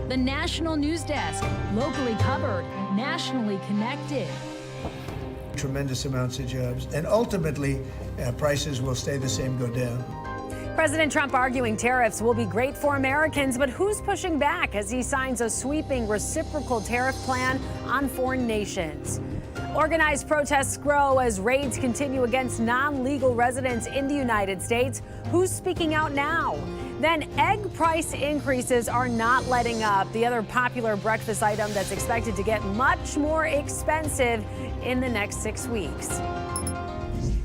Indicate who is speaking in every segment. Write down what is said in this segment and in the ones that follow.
Speaker 1: The National News Desk, locally covered, nationally connected.
Speaker 2: Tremendous amounts of jobs, and ultimately prices will stay the same, go down.
Speaker 3: President Trump arguing tariffs will be great for Americans, but who's pushing back as he signs a sweeping reciprocal tariff plan on foreign nations? Organized protests grow as raids continue against non-legal residents in the United States. Who's speaking out now? Then egg price increases are not letting up. The other popular breakfast item that's expected to get much more expensive in the next 6 weeks.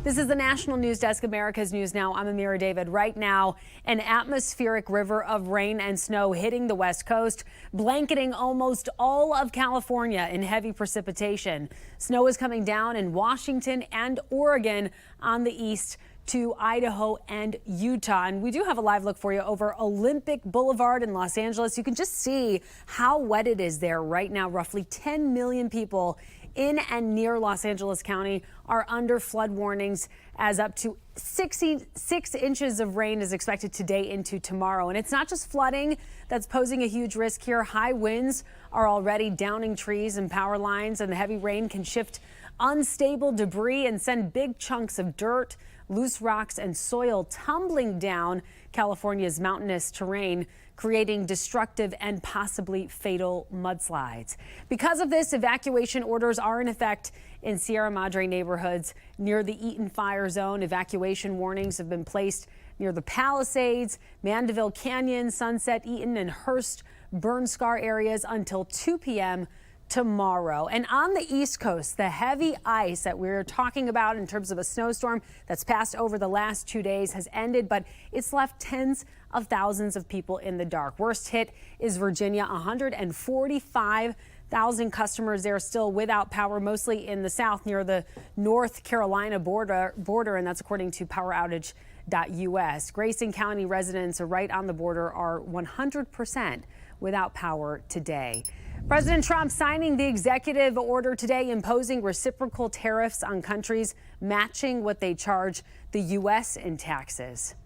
Speaker 3: This is the National News Desk, America's News Now. I'm Amira David. Right now, an atmospheric river of rain and snow hitting the West Coast, blanketing almost all of California in heavy precipitation. Snow is coming down in Washington and Oregon on the east to Idaho and Utah. And we do have a live look for you over Olympic Boulevard in Los Angeles. You can just see how wet it is there right now. Roughly 10 million people in and near Los Angeles County are under flood warnings, as up to 66 inches of rain is expected today into tomorrow. And it's not just flooding that's posing a huge risk here. High winds are already downing trees and power lines, and the heavy rain can shift unstable debris and send big chunks of dirt, loose rocks, and soil tumbling down California's mountainous terrain, creating destructive and possibly fatal mudslides. Because of this, evacuation orders are in effect in Sierra Madre neighborhoods near the Eaton fire zone. Evacuation warnings have been placed near the Palisades, Mandeville Canyon, Sunset, Eaton, and Hearst burn scar areas until 2 p.m. tomorrow. And on the East Coast, the heavy ice that we're talking about in terms of a snowstorm that's passed over the last 2 days has ended, but it's left tens of thousands of people in the dark. Worst hit is Virginia. 145,000 customers there still without power, mostly in the south near the North Carolina border, and that's according to poweroutage.us. Grayson County residents right on the border are 100% without power today. President Trump signing the executive order today imposing reciprocal tariffs on countries matching what they charge the U.S. in taxes.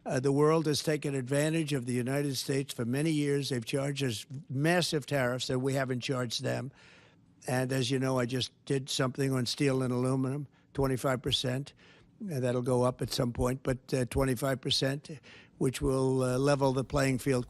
Speaker 2: The world has taken advantage of the United States for many years. They've charged us massive tariffs that we haven't charged them. And as you know, I just did something on steel and aluminum, 25%. That'll go up at some point, but 25%, which will level the playing field.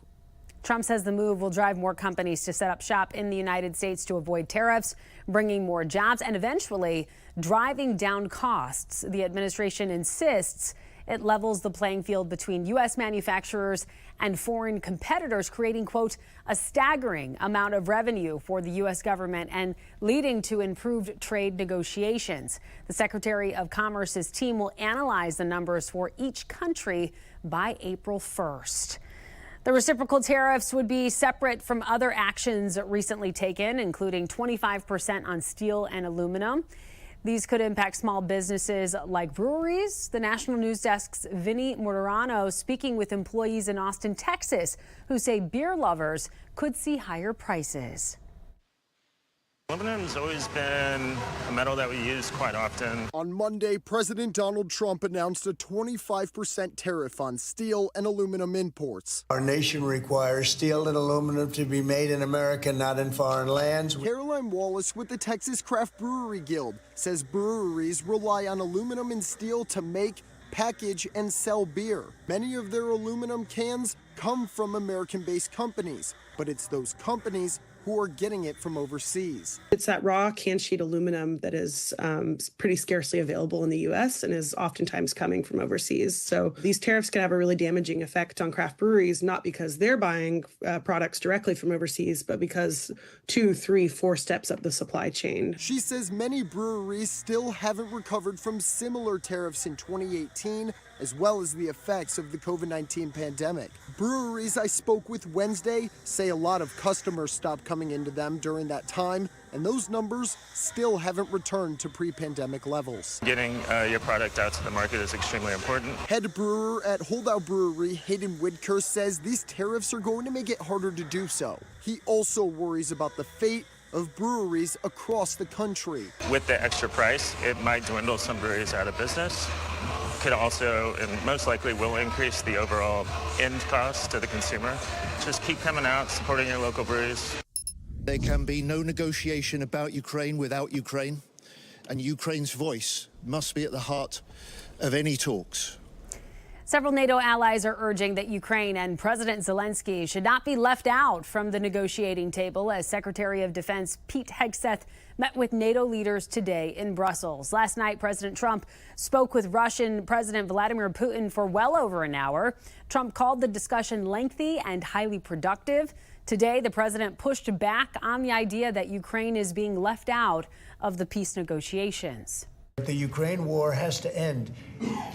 Speaker 3: Trump says the move will drive more companies to set up shop in the United States to avoid tariffs, bringing more jobs and eventually driving down costs. The administration insists it levels the playing field between U.S. manufacturers and foreign competitors, creating, quote, a staggering amount of revenue for the U.S. government and leading to improved trade negotiations. The Secretary of Commerce's team will analyze the numbers for each country by April 1st. The reciprocal tariffs would be separate from other actions recently taken, including 25% on steel and aluminum. These could impact small businesses like breweries. The National News Desk's Vinny Morano speaking with employees in Austin, Texas, who say beer lovers could see higher prices.
Speaker 4: Aluminum's always been a metal that we use quite often.
Speaker 5: On Monday, President Donald Trump announced a 25% tariff on steel and aluminum imports.
Speaker 2: Our nation requires steel and aluminum to be made in America, not in foreign lands.
Speaker 5: Caroline Wallace with the Texas Craft Brewery Guild says breweries rely on aluminum and steel to make, package, and sell beer. Many of their aluminum cans come from American-based companies, but it's those companies who are getting it from overseas.
Speaker 6: It's that raw can sheet aluminum that is pretty scarcely available in the U.S. and is oftentimes coming from overseas. So these tariffs can have a really damaging effect on craft breweries, not because they're buying products directly from overseas, but because 2, 3, 4 steps up the supply chain.
Speaker 5: She says many breweries still haven't recovered from similar tariffs in 2018, as well as the effects of the COVID-19 pandemic. Breweries I spoke with Wednesday say a lot of customers stopped coming into them during that time, and those numbers still haven't returned to pre-pandemic levels.
Speaker 4: Getting your product out to the market is extremely important.
Speaker 5: Head brewer at Holdout Brewery, Hayden Whidker, says these tariffs are going to make it harder to do so. He also worries about the fate of breweries across the country.
Speaker 4: With the extra price, it might dwindle some breweries out of business. could also, and most likely will, increase the overall end cost to the consumer. Just keep coming out, supporting your local breweries.
Speaker 7: There can be no negotiation about Ukraine without Ukraine, and Ukraine's voice must be at the heart of any talks.
Speaker 3: Several NATO allies are urging that Ukraine and President Zelensky should not be left out from the negotiating table as Secretary of Defense Pete Hegseth met with NATO leaders today in Brussels. Last night, President Trump spoke with Russian President Vladimir Putin for well over an hour. Trump called the discussion lengthy and highly productive. Today, the president pushed back on the idea that Ukraine is being left out of the peace negotiations.
Speaker 2: The Ukraine war has to end.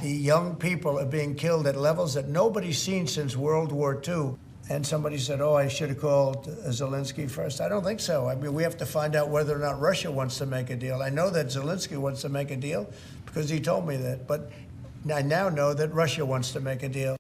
Speaker 2: The young people are being killed at levels that nobody's seen since World War II. And somebody said, oh, I should have called Zelensky first. I don't think so. I mean, we have to find out whether or not Russia wants to make a deal. I know that Zelensky wants to make a deal because he told me that. But I now know that Russia wants to make a deal.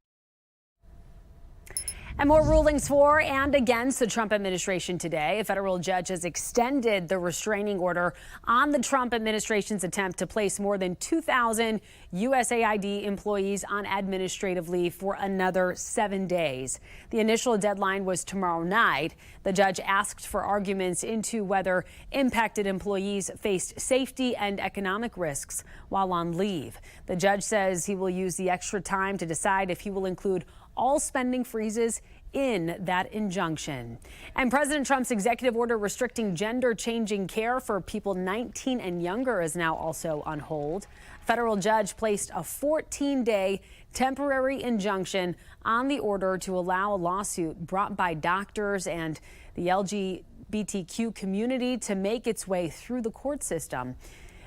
Speaker 3: And more rulings for and against the Trump administration today. A federal judge has extended the restraining order on the Trump administration's attempt to place more than 2,000 USAID employees on administrative leave for another 7 days. The initial deadline was tomorrow night. The judge asked for arguments into whether impacted employees faced safety and economic risks while on leave. The judge says he will use the extra time to decide if he will include all spending freezes in that injunction. And President Trump's executive order restricting gender-changing care for people 19 and younger is now also on hold. A federal judge placed a 14-day temporary injunction on the order to allow a lawsuit brought by doctors and the LGBTQ community to make its way through the court system.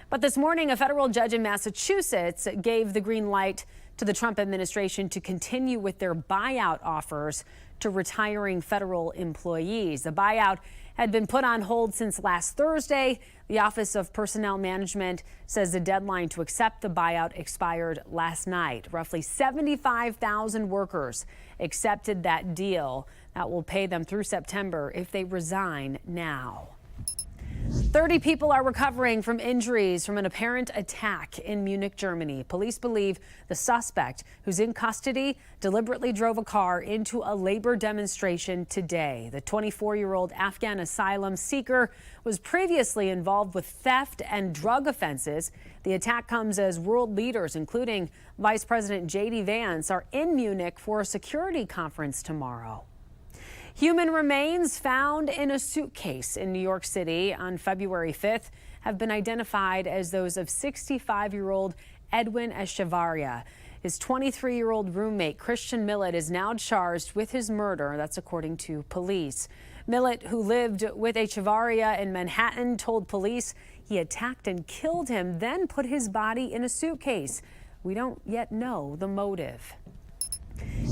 Speaker 3: But this morning, a federal judge in Massachusetts gave the green light to the Trump administration to continue with their buyout offers to retiring federal employees. The buyout had been put on hold since last Thursday. The Office of Personnel Management says the deadline to accept the buyout expired last night. Roughly 75,000 workers accepted that deal. That will pay them through September if they resign now. 30 people are recovering from injuries from an apparent attack in Munich, Germany. Police believe the suspect, who's in custody, deliberately drove a car into a labor demonstration today. The 24-year-old Afghan asylum seeker was previously involved with theft and drug offenses. The attack comes as world leaders, including Vice President J.D. Vance, are in Munich for a security conference tomorrow. Human remains found in a suitcase in New York City on February 5th have been identified as those of 65-year-old Edwin Echevarria. His 23-year-old roommate, Christian Millet, is now charged with his murder. That's according to police. Millet, who lived with Echevarria in Manhattan, told police he attacked and killed him, then put his body in a suitcase. We don't yet know the motive.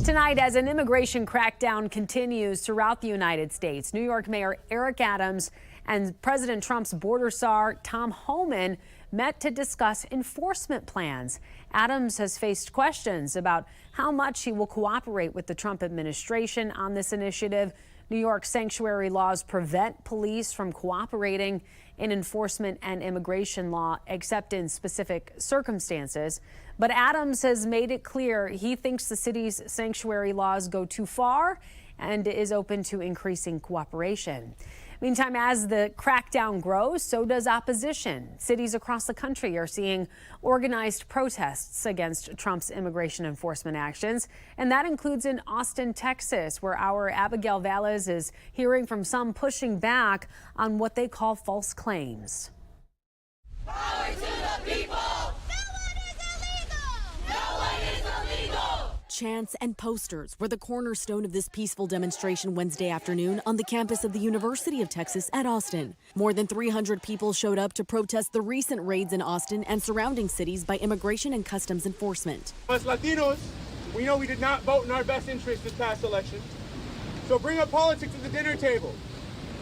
Speaker 3: Tonight, as an immigration crackdown continues throughout the United States, New York Mayor Eric Adams and President Trump's border czar Tom Homan met to discuss enforcement plans. Adams has faced questions about how much he will cooperate with the Trump administration on this initiative. New York's sanctuary laws prevent police from cooperating in enforcement and immigration law, except in specific circumstances. But Adams has made it clear he thinks the city's sanctuary laws go too far and is open to increasing cooperation. Meantime, as the crackdown grows, so does opposition. Cities across the country are seeing organized protests against Trump's immigration enforcement actions, and that includes in Austin, Texas, where our Abigail Valles is hearing from some pushing back on what they call false claims.
Speaker 8: Power to the people!
Speaker 9: Chants and posters were the cornerstone of this peaceful demonstration Wednesday afternoon on the campus of the University of Texas at Austin. More than 300 people showed up to protest the recent raids in Austin and surrounding cities by Immigration and Customs Enforcement.
Speaker 10: As Latinos, we know we did not vote in our best interest this past election. So bring up politics at the dinner table.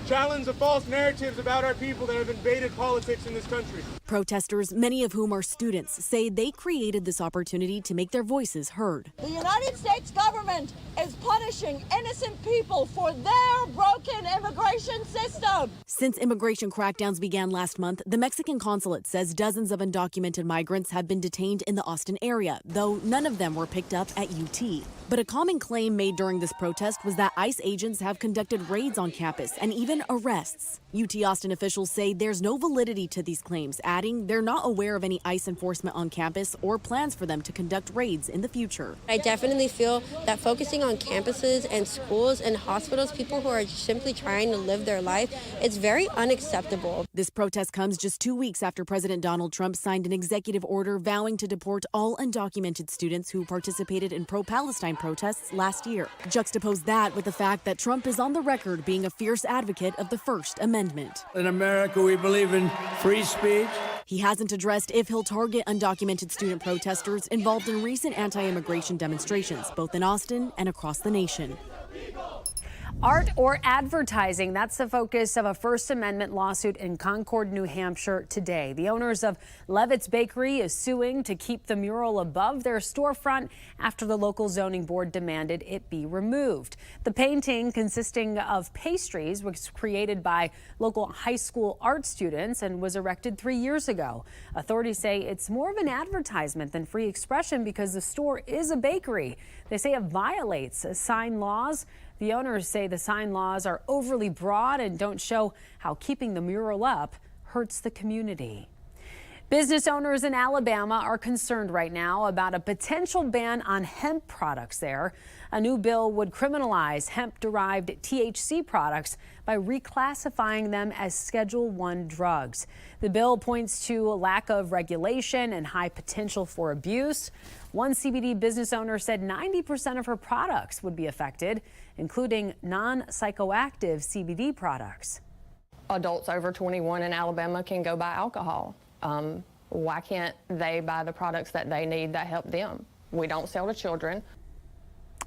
Speaker 10: Challenge the false narratives about our people that have invaded politics in this country.
Speaker 9: Protesters, many of whom are students, say they created this opportunity to make their voices heard.
Speaker 8: The United States government is punishing innocent people for their broken immigration immigration system.
Speaker 9: Since immigration crackdowns began last month, the Mexican consulate says dozens of undocumented migrants have been detained in the Austin area, though none of them were picked up at UT. But a common claim made during this protest was that ICE agents have conducted raids on campus and even arrests. UT Austin officials say there's no validity to these claims, adding they're not aware of any ICE enforcement on campus or plans for them to conduct raids in the future.
Speaker 11: I definitely feel that focusing on campuses and schools and hospitals, people who are simply trying to live their life, it's very unacceptable.
Speaker 9: This protest comes just 2 weeks after President Donald Trump signed an executive order vowing to deport all undocumented students who participated in pro-Palestine protests last year. Juxtapose that with the fact that Trump is on the record being a fierce advocate of the First Amendment.
Speaker 2: In America, we believe in free speech.
Speaker 9: He hasn't addressed if he'll target undocumented student protesters involved in recent anti-immigration demonstrations, both in Austin and across the nation.
Speaker 3: Art or advertising, that's the focus of a First Amendment lawsuit in Concord, New Hampshire today. The owners of Levitt's Bakery is suing to keep the mural above their storefront after the local zoning board demanded it be removed. The painting, consisting of pastries, was created by local high school art students and was erected 3 years ago. Authorities say it's more of an advertisement than free expression because the store is a bakery. They say it violates sign laws. The owners say the sign laws are overly broad and don't show how keeping the mural up hurts the community. Business owners in Alabama are concerned right now about a potential ban on hemp products there. A new bill would criminalize hemp-derived THC products by reclassifying them as Schedule I drugs. The bill points to a lack of regulation and high potential for abuse. One CBD business owner said 90% of her products would be affected, including non-psychoactive CBD products.
Speaker 12: Adults over 21 in Alabama can go buy alcohol. Why can't they buy the products that they need that help them? We don't sell to children.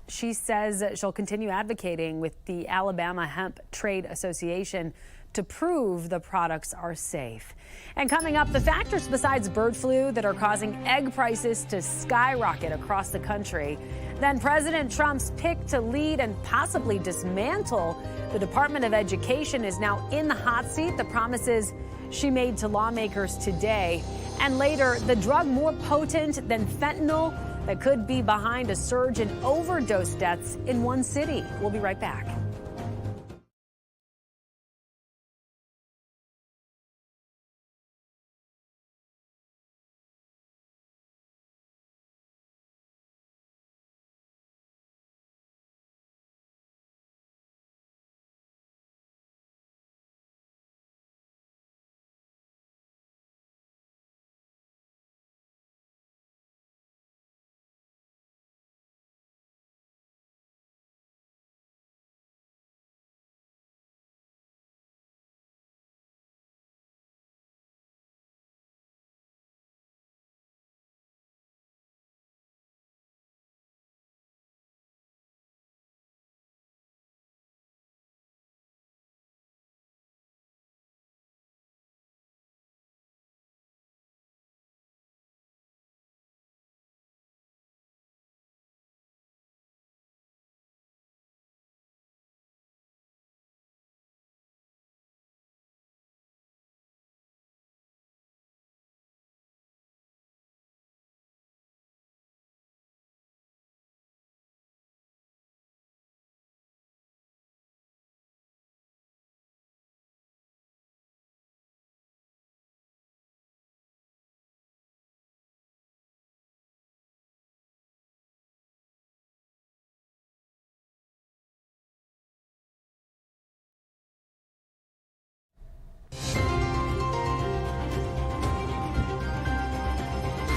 Speaker 3: She says that she'll continue advocating with the Alabama Hemp Trade Association to prove the products are safe. And coming up, the factors besides bird flu that are causing egg prices to skyrocket across the country. Then President Trump's pick to lead and possibly dismantle the Department of Education is now in the hot seat. The promises she made to lawmakers today. And later, the drug more potent than fentanyl that could be behind a surge in overdose deaths in one city. We'll be right back.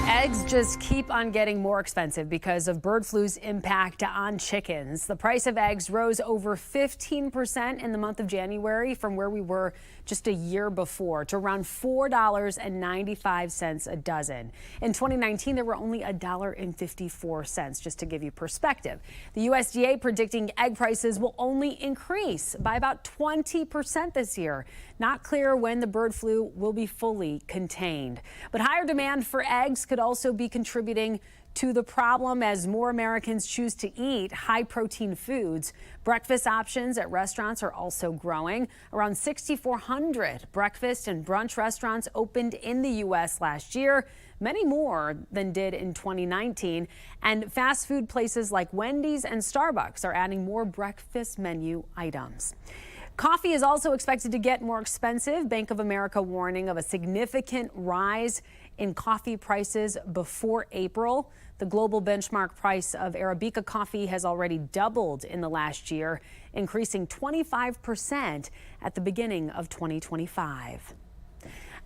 Speaker 3: Eggs just keep on getting more expensive because of bird flu's impact on chickens. The price of eggs rose over 15% in the month of January from where we were just a year before to around $4.95 a dozen. In 2019, there were only $1.54, just to give you perspective. The USDA predicting egg prices will only increase by about 20% this year. Not clear when the bird flu will be fully contained. But higher demand for eggs could also be contributing to the problem as more Americans choose to eat high-protein foods. Breakfast options at restaurants are also growing. Around 6,400 breakfast and brunch restaurants opened in the U.S. last year, many more than did in 2019. And fast food places like Wendy's and Starbucks are adding more breakfast menu items. Coffee is also expected to get more expensive. Bank of America warning of a significant rise in coffee prices before April. The global benchmark price of Arabica coffee has already doubled in the last year, increasing 25% at the beginning of 2025.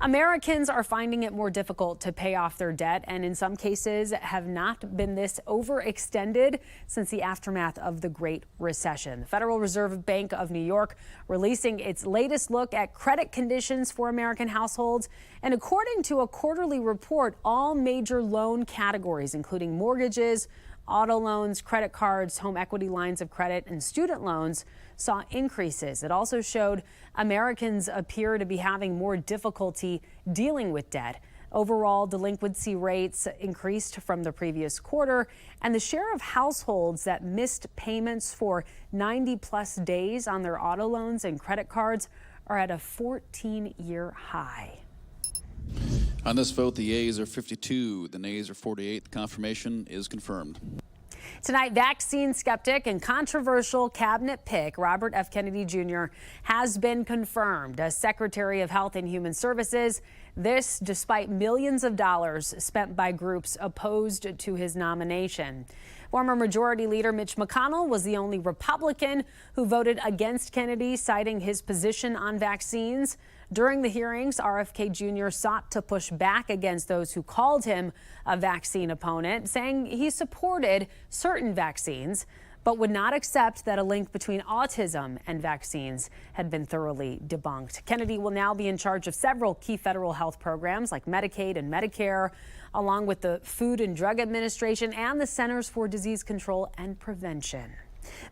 Speaker 3: Americans are finding it more difficult to pay off their debt, and in some cases have not been this overextended since the aftermath of the Great Recession. The Federal Reserve Bank of New York releasing its latest look at credit conditions for American households. And according to a quarterly report, all major loan categories, including mortgages, auto loans, credit cards, home equity lines of credit, and student loans, saw increases. It also showed Americans appear to be having more difficulty dealing with debt. Overall, delinquency rates increased from the previous quarter, and the share of households that missed payments for 90-plus days on their auto loans and credit cards are at a 14-year high.
Speaker 13: On this vote, the yeas are 52, the nays are 48. The confirmation is confirmed.
Speaker 3: Tonight, vaccine skeptic and controversial cabinet pick Robert F. Kennedy Jr. has been confirmed as Secretary of Health and Human Services. This despite millions of dollars spent by groups opposed to his nomination. Former Majority Leader Mitch McConnell was the only Republican who voted against Kennedy, citing his position on vaccines. During the hearings, RFK Jr. sought to push back against those who called him a vaccine opponent, saying he supported certain vaccines, but would not accept that a link between autism and vaccines had been thoroughly debunked. Kennedy will now be in charge of several key federal health programs like Medicaid and Medicare, along with the Food and Drug Administration and the Centers for Disease Control and Prevention.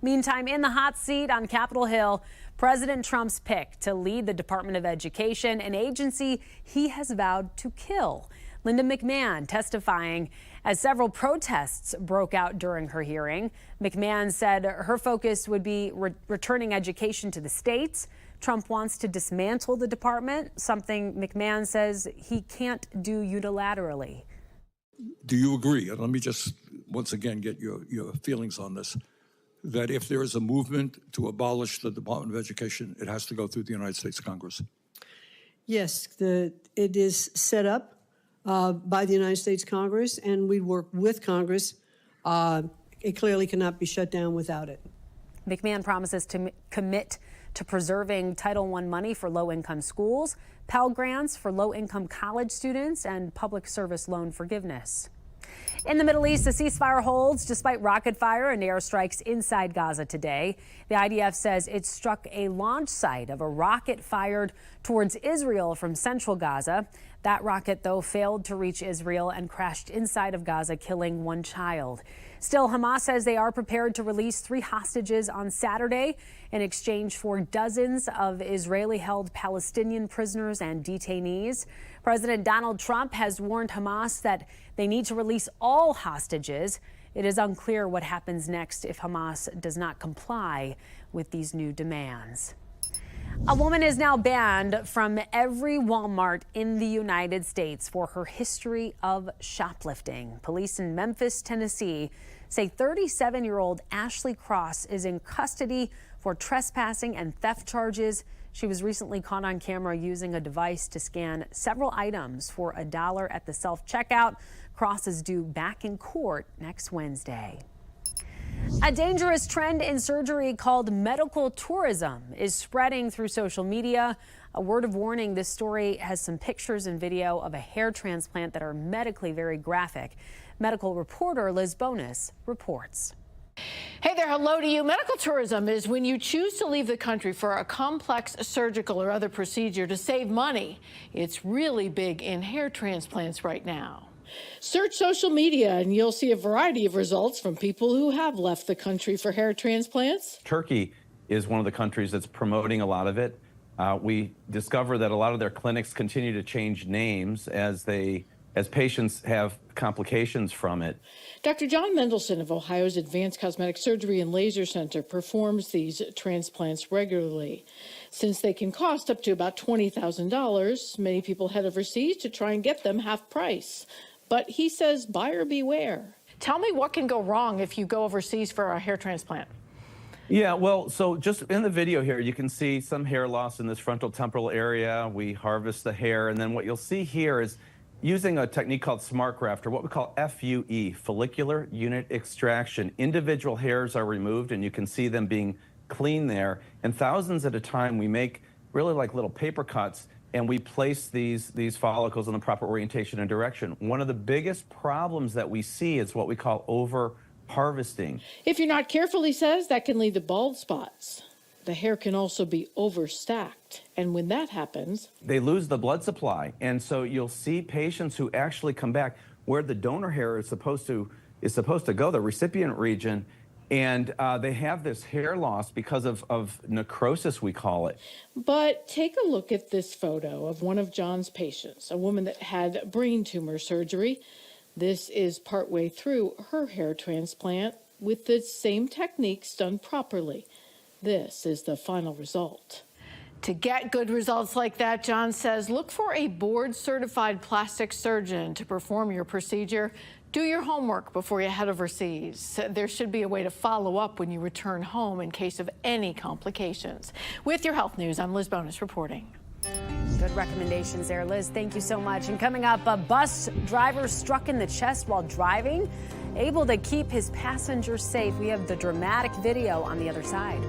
Speaker 3: Meantime, in the hot seat on Capitol Hill, President Trump's pick to lead the Department of Education, an agency he has vowed to kill. Linda McMahon testifying as several protests broke out during her hearing. McMahon said her focus would be returning education to the states. Trump wants to dismantle the department, something McMahon says he can't do unilaterally.
Speaker 14: Do you agree? And let me just once again get your feelings on this, that if there is a movement to abolish the Department of Education, it has to go through the United States Congress?
Speaker 15: Yes, it is set up by the United States Congress, and we work with Congress. It clearly cannot be shut down without it.
Speaker 3: McMahon promises to commit to preserving Title I money for low-income schools, Pell Grants for low-income college students, and public service loan forgiveness. In the Middle East, the ceasefire holds despite rocket fire and airstrikes inside Gaza today. The IDF says it struck a launch site of a rocket fired towards Israel from central Gaza. That rocket, though, failed to reach Israel and crashed inside of Gaza, killing one child. Still, Hamas says they are prepared to release 3 hostages on Saturday in exchange for dozens of Israeli-held Palestinian prisoners and detainees. President Donald Trump has warned Hamas that they need to release all hostages. It is unclear what happens next if Hamas does not comply with these new demands. A woman is now banned from every Walmart in the United States for her history of shoplifting. Police in Memphis, Tennessee say 37-year-old Ashley Cross is in custody for trespassing and theft charges. She was recently caught on camera using a device to scan several items for $1 at the self-checkout. Cross is due back in court next Wednesday. A dangerous trend in surgery called medical tourism is spreading through social media. A word of warning, this story has some pictures and video of a hair transplant that are medically very graphic. Medical reporter Liz Bonus reports.
Speaker 16: Hey there, hello to you. Medical tourism is when you choose to leave the country for a complex surgical or other procedure to save money. It's really big in hair transplants right now. Search social media and you'll see a variety of results from people who have left the country for hair transplants.
Speaker 17: Turkey is one of the countries that's promoting a lot of it. We discover that a lot of their clinics continue to change names as they as patients have complications from it.
Speaker 16: Dr. John Mendelson of Ohio's Advanced Cosmetic Surgery and Laser Center performs these transplants regularly. Since they can cost up to about $20,000, many people head overseas to try and get them half price. But he says buyer beware. Tell me what can go wrong if you go overseas for a hair transplant.
Speaker 17: Yeah, well, so just in the video here, you can see some hair loss in this frontal temporal area. We harvest the hair, and then what you'll see here is using a technique called smart graft, or what we call FUE, follicular unit extraction. Individual hairs are removed, and you can see them being cleaned there. And thousands at a time, we make really like little paper cuts, and we place these follicles in the proper orientation and direction. One of the biggest problems that we see is what we call over-harvesting.
Speaker 16: If you're not careful, he says, that can lead to bald spots. The hair can also be overstacked, and when that happens,
Speaker 17: they lose the blood supply, and so you'll see patients who actually come back where the donor hair is supposed to go, the recipient region, and they have this hair loss because of necrosis, we call it.
Speaker 16: But take a look at this photo of one of John's patients, a woman that had brain tumor surgery. This is partway through her hair transplant with the same techniques done properly. This is the final result. To get good results like that, John says, look for a board-certified plastic surgeon to perform your procedure. Do your homework before you head overseas. There should be a way to follow up when you return home in case of any complications. With your health news, I'm Liz Bonus reporting.
Speaker 3: Good recommendations there, Liz. Thank you so much. And coming up, a bus driver struck in the chest while driving, able to keep his passengers safe. We have the dramatic video on the other side.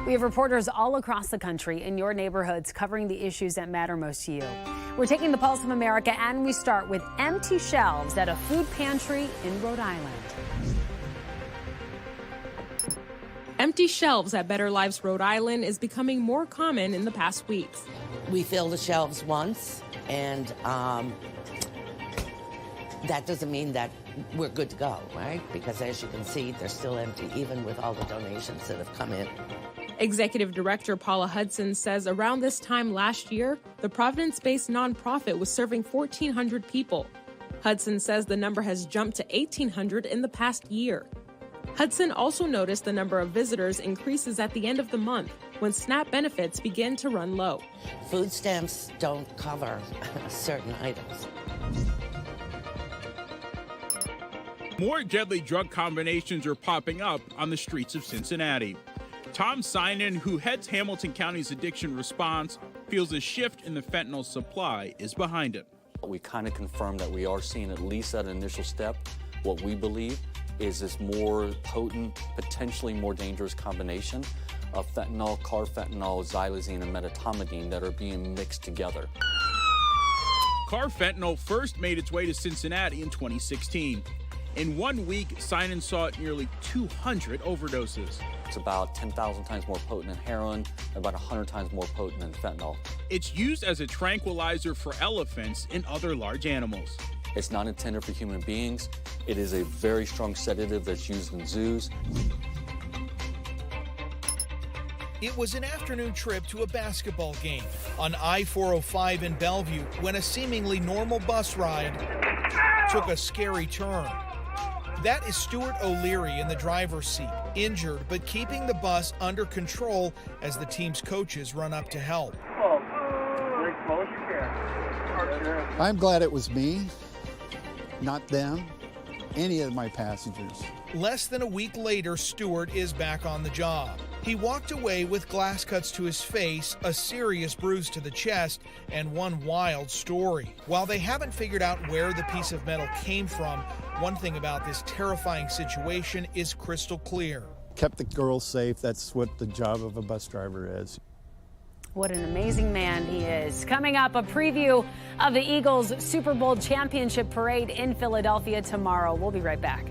Speaker 3: We have reporters all across the country in your neighborhoods covering the issues that matter most to you. We're taking the pulse of America, and we start with empty shelves at a food pantry in Rhode Island.
Speaker 18: Empty shelves at Better Lives Rhode Island is becoming more common in the past weeks.
Speaker 19: We fill the shelves once, and that doesn't mean that we're good to go, right? Because as you can see, they're still empty, even with all the donations that have come in.
Speaker 18: Executive Director Paula Hudson says around this time last year, the Providence-based nonprofit was serving 1,400 people. Hudson says the number has jumped to 1,800 in the past year. Hudson also noticed the number of visitors increases at the end of the month when SNAP benefits begin to run low.
Speaker 19: Food stamps don't cover certain items.
Speaker 20: More deadly drug combinations are popping up on the streets of Cincinnati. Tom Sinan, who heads Hamilton County's addiction response, feels a shift in the fentanyl supply is behind it.
Speaker 21: We kind of confirmed that we are seeing, at least at an initial step, what we believe is this more potent, potentially more dangerous combination of fentanyl, carfentanil, xylazine, and metamidine that are being mixed together.
Speaker 20: Carfentanil first made its way to Cincinnati in 2016. In 1 week, Sinan saw nearly 200 overdoses.
Speaker 21: It's about 10,000 times more potent than heroin, about 100 times more potent than fentanyl.
Speaker 20: It's used as a tranquilizer for elephants and other large animals.
Speaker 21: It's not intended for human beings. It is a very strong sedative that's used in zoos.
Speaker 1: It was an afternoon trip to a basketball game on I-405 in Bellevue when a seemingly normal bus ride took a scary turn. That is Stuart O'Leary in the driver's seat, injured but keeping the bus under control as the team's coaches run up to help.
Speaker 22: I'm glad it was me, not them, any of my passengers.
Speaker 1: Less than a week later, Stuart is back on the job. He walked away with glass cuts to his face, a serious bruise to the chest, and one wild story. While they haven't figured out where the piece of metal came from, one thing about this terrifying situation is crystal clear.
Speaker 22: Kept the girls safe. That's what the job of a bus driver is.
Speaker 3: What an amazing man he is. Coming up, a preview of the Eagles' Super Bowl championship parade in Philadelphia tomorrow. We'll be right back.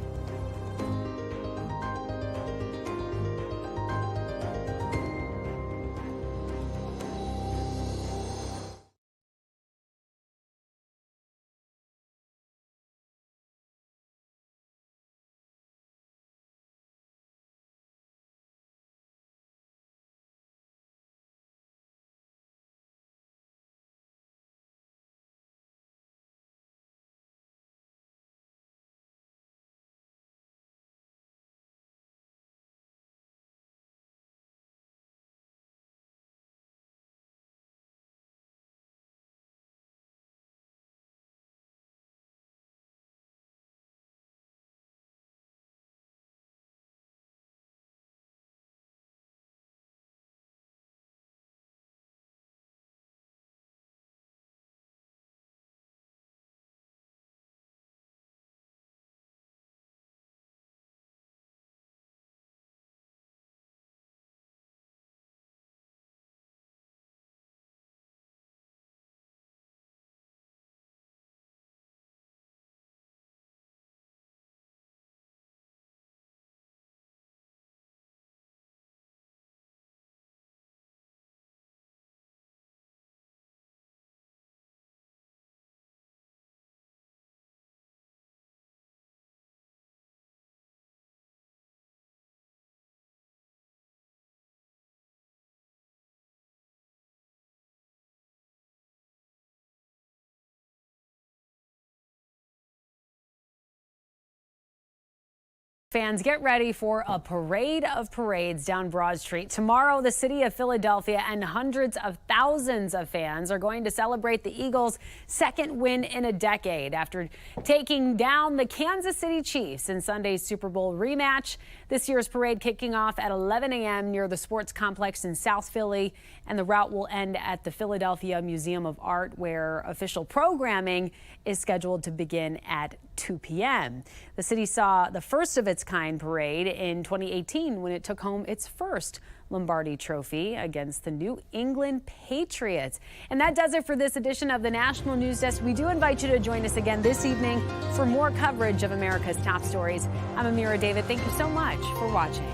Speaker 3: Fans, get ready for a parade of parades down Broad Street. Tomorrow, the city of Philadelphia and hundreds of thousands of fans are going to celebrate the Eagles' second win in a decade after taking down the Kansas City Chiefs in Sunday's Super Bowl rematch. This year's parade kicking off at 11 a.m. near the sports complex in South Philly, and the route will end at the Philadelphia Museum of Art, where official programming is scheduled to begin at 2 p.m. The city saw the first of its kind parade in 2018 when it took home its first Lombardi Trophy against the New England Patriots. And that does it for this edition of the National News Desk. We do invite you to join us again this evening for more coverage of America's top stories. I'm Amira David. Thank you so much for watching.